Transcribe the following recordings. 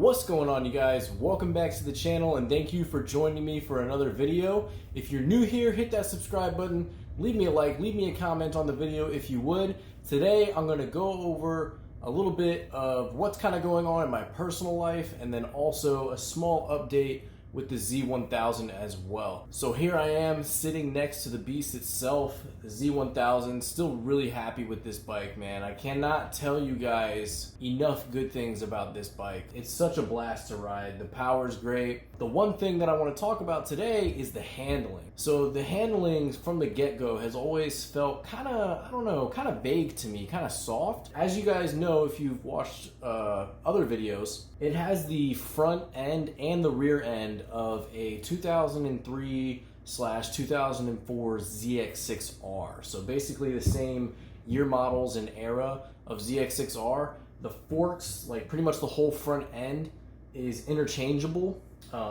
What's going on, you guys? Welcome back to the channel and thank you for joining me for another video. If you're new here, hit that subscribe button, leave me a like, leave me a comment on the video if you would. Today I'm going to go over a little bit of what's kind of going on in my personal life and then also a small update with the Z1000 as well. So here I am sitting next to the beast itself, the Z1000. Still really happy with this bike, man. I cannot tell you guys enough good things about this bike. It's such a blast to ride. The power's great. The one thing that I want to talk about today is the handling. So the handling from the get-go has always felt kind of vague to me, kind of soft. As you guys know, if you've watched other videos, it has the front end and the rear end of a 2003/2004 ZX6R. So basically the same year models and era of ZX6R. The forks, like pretty much the whole front end, is interchangeable.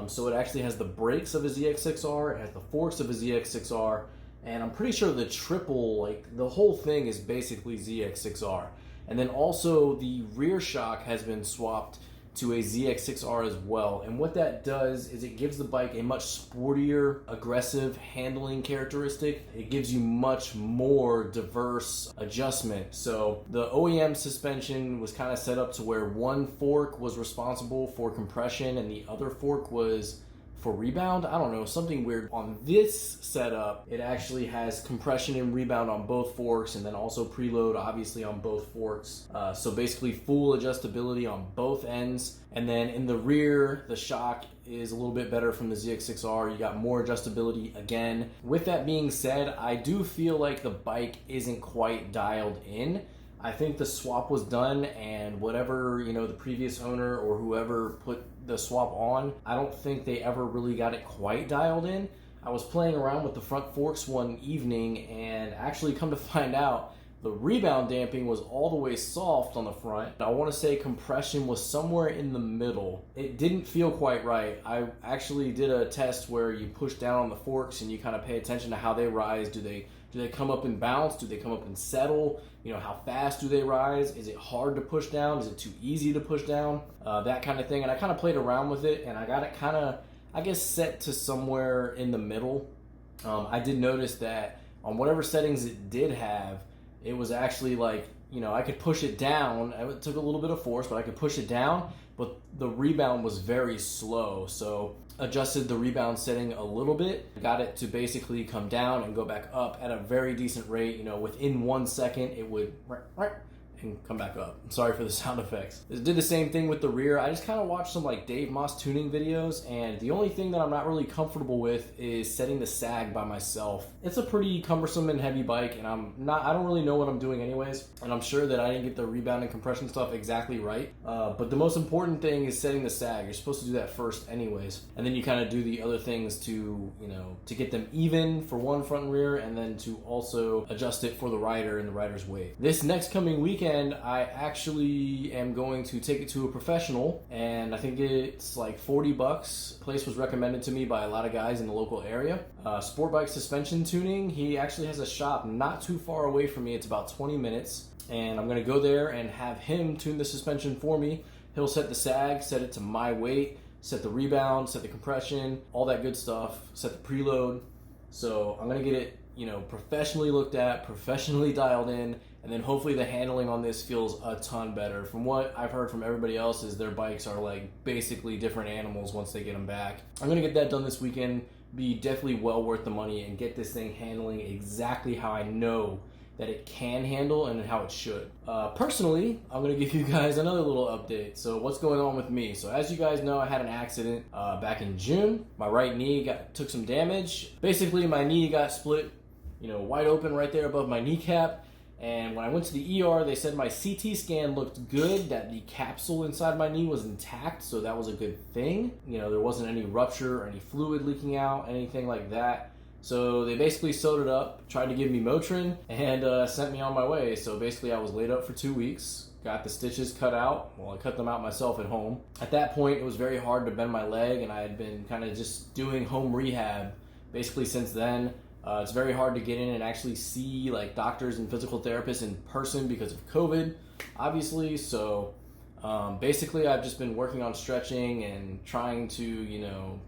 So it actually has the brakes of a ZX6R, it has the forks of a ZX6R, and I'm pretty sure the triple, like the whole thing is basically ZX6R. And then also the rear shock has been swapped to a ZX6R as well. And what that does is it gives the bike a much sportier, aggressive handling characteristic. It gives you much more diverse adjustment. So the OEM suspension was kind of set up to where one fork was responsible for compression and the other fork was for rebound. I don't know, something weird. On this setup, it actually has compression and rebound on both forks and then also preload obviously on both forks. So basically full adjustability on both ends. And then in the rear, the shock is a little bit better from the ZX6R. You got more adjustability again. With that being said, I do feel like the bike isn't quite dialed in. I think the swap was done and whatever, the previous owner or whoever put the swap on, I don't think they ever really got it quite dialed in. I was playing around with the front forks one evening and actually come to find out the rebound damping was all the way soft on the front. I want to say compression was somewhere in the middle. It didn't feel quite right. I actually did a test where you push down on the forks and you kind of pay attention to how they rise. Do they come up and bounce? Do they come up and settle? How fast do they rise? Is it hard to push down? Is it too easy to push down? That kind of thing. And I kind of played around with it and I got it kind of, I guess, set to somewhere in the middle. I did notice that on whatever settings it did have, it was actually like, I could push it down. It took a little bit of force, but I could push it down, but the rebound was very slow. So adjusted the rebound setting a little bit, got it to basically come down and go back up at a very decent rate. Within 1 second, it would and come back up. Sorry for the sound effects. It did the same thing with the rear. I just kind of watched some like Dave Moss tuning videos, and the only thing that I'm not really comfortable with is setting the sag by myself. It's a pretty cumbersome and heavy bike, and I don't really know what I'm doing anyways, and I'm sure that I didn't get the rebound and compression stuff exactly right. But the most important thing is setting the sag. You're supposed to do that first anyways, and then you kind of do the other things to, to get them even for one front and rear, and then to also adjust it for the rider and the rider's weight. This next coming weekend, I actually am going to take it to a professional, and I think it's like $40. Place was recommended to me by a lot of guys in the local area. Sport bike suspension tuning. He actually has a shop not too far away from me. It's about 20 minutes, and I'm going to go there and have him tune the suspension for me. He'll set the sag, set it to my weight, set the rebound, set the compression, all that good stuff, set the preload. So I'm going to get it professionally looked at, professionally dialed in, and then hopefully the handling on this feels a ton better. From what I've heard from everybody else is their bikes are like basically different animals once they get them back. I'm gonna get that done this weekend, be definitely well worth the money, and get this thing handling exactly how I know that it can handle and how it should. Personally, I'm gonna give you guys another little update. So what's going on with me? So as you guys know, I had an accident back in June. My right knee took some damage. Basically, my knee got split, wide open right there above my kneecap. And when I went to the ER, they said my CT scan looked good, that the capsule inside my knee was intact, so that was a good thing. There wasn't any rupture or any fluid leaking out, anything like that. So they basically sewed it up, tried to give me Motrin, and sent me on my way. So basically I was laid up for 2 weeks, got the stitches cut out. Well, I cut them out myself at home. At that point, it was very hard to bend my leg, and I had been kind of just doing home rehab basically since then. It's very hard to get in and actually see like doctors and physical therapists in person because of COVID, obviously. So Basically, I've just been working on stretching and trying to,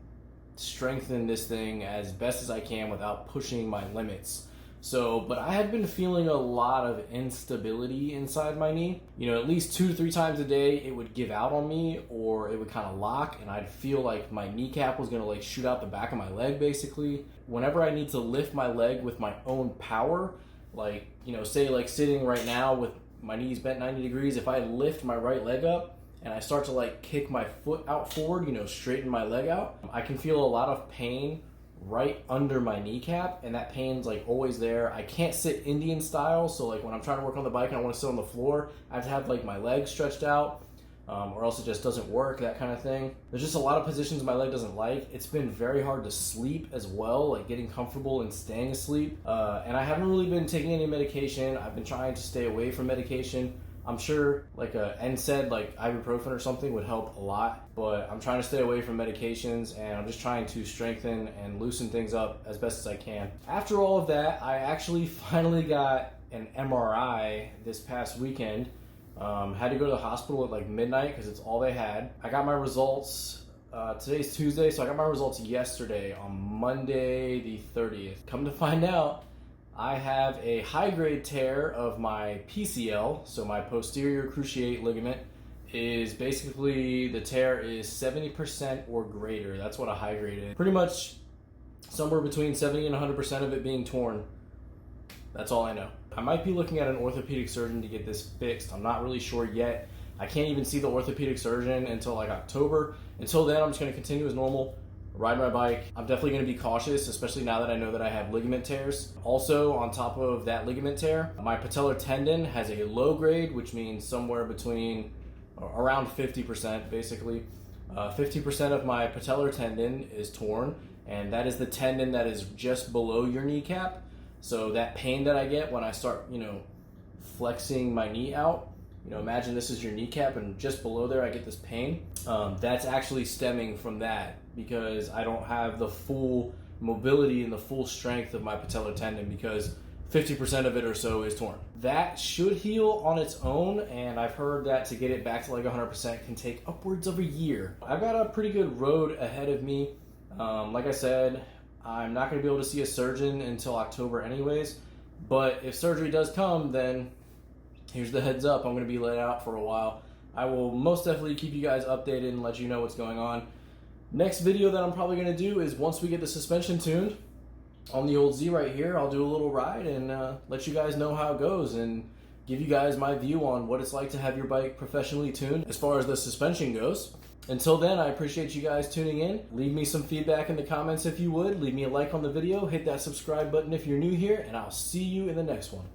strengthen this thing as best as I can without pushing my limits. So, but I had been feeling a lot of instability inside my knee. At least 2 to 3 times a day, it would give out on me, or it would kind of lock, and I'd feel like my kneecap was gonna like shoot out the back of my leg, basically. Whenever I need to lift my leg with my own power, like, say like sitting right now with my knees bent 90 degrees, if I lift my right leg up and I start to like kick my foot out forward, straighten my leg out, I can feel a lot of pain right under my kneecap, and that pain's like always there. I can't sit Indian style, so like when I'm trying to work on the bike and I want to sit on the floor, I have to have like my legs stretched out, or else it just doesn't work, that kind of thing. There's just a lot of positions my leg doesn't like. It's been very hard to sleep as well, like getting comfortable and staying asleep, and I haven't really been taking any medication. I've been trying to stay away from medication. I'm sure like a NSAID, like ibuprofen or something, would help a lot, but I'm trying to stay away from medications, and I'm just trying to strengthen and loosen things up as best as I can. After all of that, I actually finally got an MRI this past weekend. Had to go to the hospital at like midnight because it's all they had. I got my results, today's Tuesday, so I got my results yesterday on Monday the 30th. Come to find out, I have a high-grade tear of my PCL, so my posterior cruciate ligament is basically, the tear is 70% or greater. That's what a high grade is. Pretty much somewhere between 70 and 100% of it being torn. That's all I know. I might be looking at an orthopedic surgeon to get this fixed. I'm not really sure yet. I can't even see the orthopedic surgeon until like October. Until then, I'm just going to continue as normal, ride my bike. I'm definitely going to be cautious, especially now that I know that I have ligament tears. Also, on top of that ligament tear, my patellar tendon has a low grade, which means somewhere between around 50%, basically. 50% of my patellar tendon is torn, and that is the tendon that is just below your kneecap. So that pain that I get when I start, flexing my knee out, imagine this is your kneecap and just below there I get this pain. That's actually stemming from that, because I don't have the full mobility and the full strength of my patellar tendon, because 50% of it or so is torn. That should heal on its own, and I've heard that to get it back to like 100% can take upwards of a year. I've got a pretty good road ahead of me. Like I said, I'm not going to be able to see a surgeon until October anyways, but if surgery does come, then here's the heads up. I'm going to be laid out for a while. I will most definitely keep you guys updated and let you know what's going on. Next video that I'm probably going to do is once we get the suspension tuned on the old Z right here, I'll do a little ride and let you guys know how it goes and give you guys my view on what it's like to have your bike professionally tuned as far as the suspension goes. Until then, I appreciate you guys tuning in. Leave me some feedback in the comments if you would. Leave me a like on the video. Hit that subscribe button if you're new here, and I'll see you in the next one.